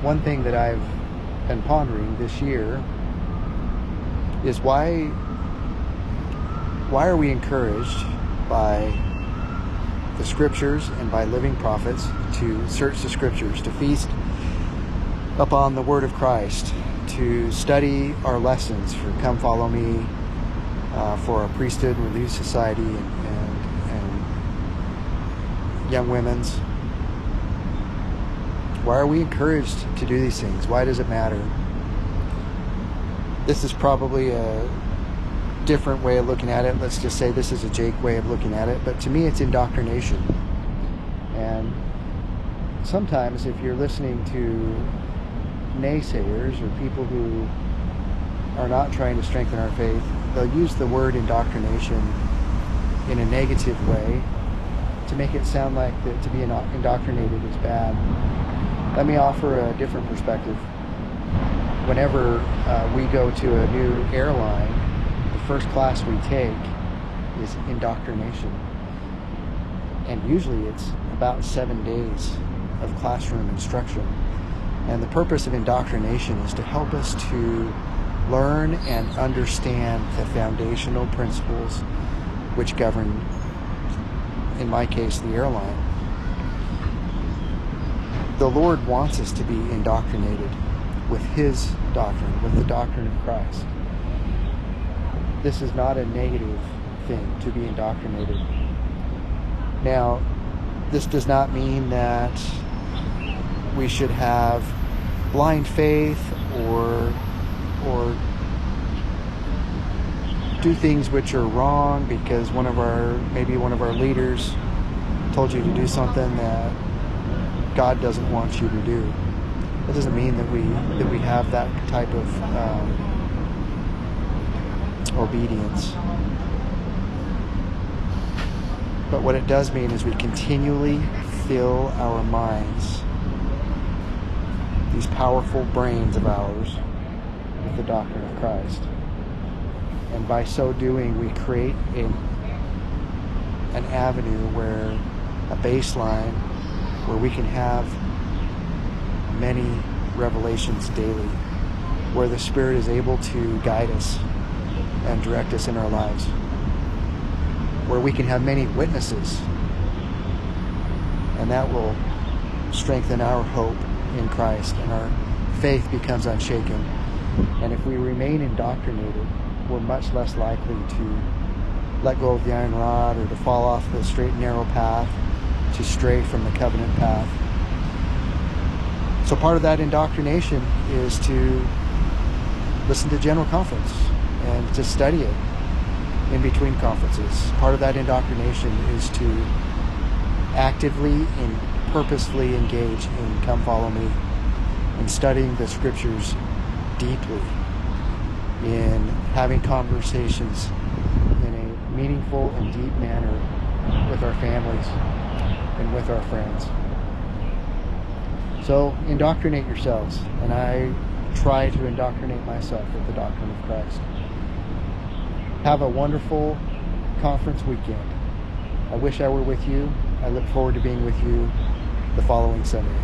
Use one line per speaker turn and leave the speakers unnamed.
one thing that I've been pondering this year is why are we encouraged by the scriptures and by living prophets to search the scriptures, to feast upon the word of Christ, to study our lessons for Come Follow Me, for our priesthood and religious society and young women's? Why are we encouraged to do these things? Why does it matter? This is probably a different way of looking at it. Let's just say this is a Jake way of looking at it. But to me, it's indoctrination. And sometimes if you're listening to naysayers or people who are not trying to strengthen our faith, they'll use the word indoctrination in a negative way to make it sound like that to be indoctrinated is bad. Let me offer a different perspective. Whenever we go to a new airline, the first class we take is indoctrination. And usually it's about 7 days of classroom instruction. And the purpose of indoctrination is to help us to learn and understand the foundational principles which govern, in my case, the airline. The Lord wants us to be indoctrinated with His doctrine, with the doctrine of Christ. This is not a negative thing to be indoctrinated. Now, this does not mean that we should have blind faith or do things which are wrong because maybe one of our leaders told you to do something that God doesn't want you to do. That doesn't mean that we have that type of obedience. But what it does mean is we continually fill our minds, these powerful brains of ours, with the doctrine of Christ. And by so doing, we create an avenue where a baseline where we can have many revelations daily, where the Spirit is able to guide us and direct us in our lives, where we can have many witnesses, and that will strengthen our hope in Christ, and our faith becomes unshaken. And if we remain indoctrinated, we're much less likely to let go of the iron rod or to fall off the straight and narrow path, to stray from the covenant path. So part of that indoctrination is to listen to General Conference and to study it in between conferences. Part of that indoctrination is to actively and purposefully engage in Come Follow Me, in studying the scriptures deeply, in having conversations in a meaningful and deep manner with our families and with our friends. So indoctrinate yourselves, and I try to indoctrinate myself with the doctrine of Christ. Have a wonderful conference weekend. I wish I were with you. I look forward to being with you the following Sunday.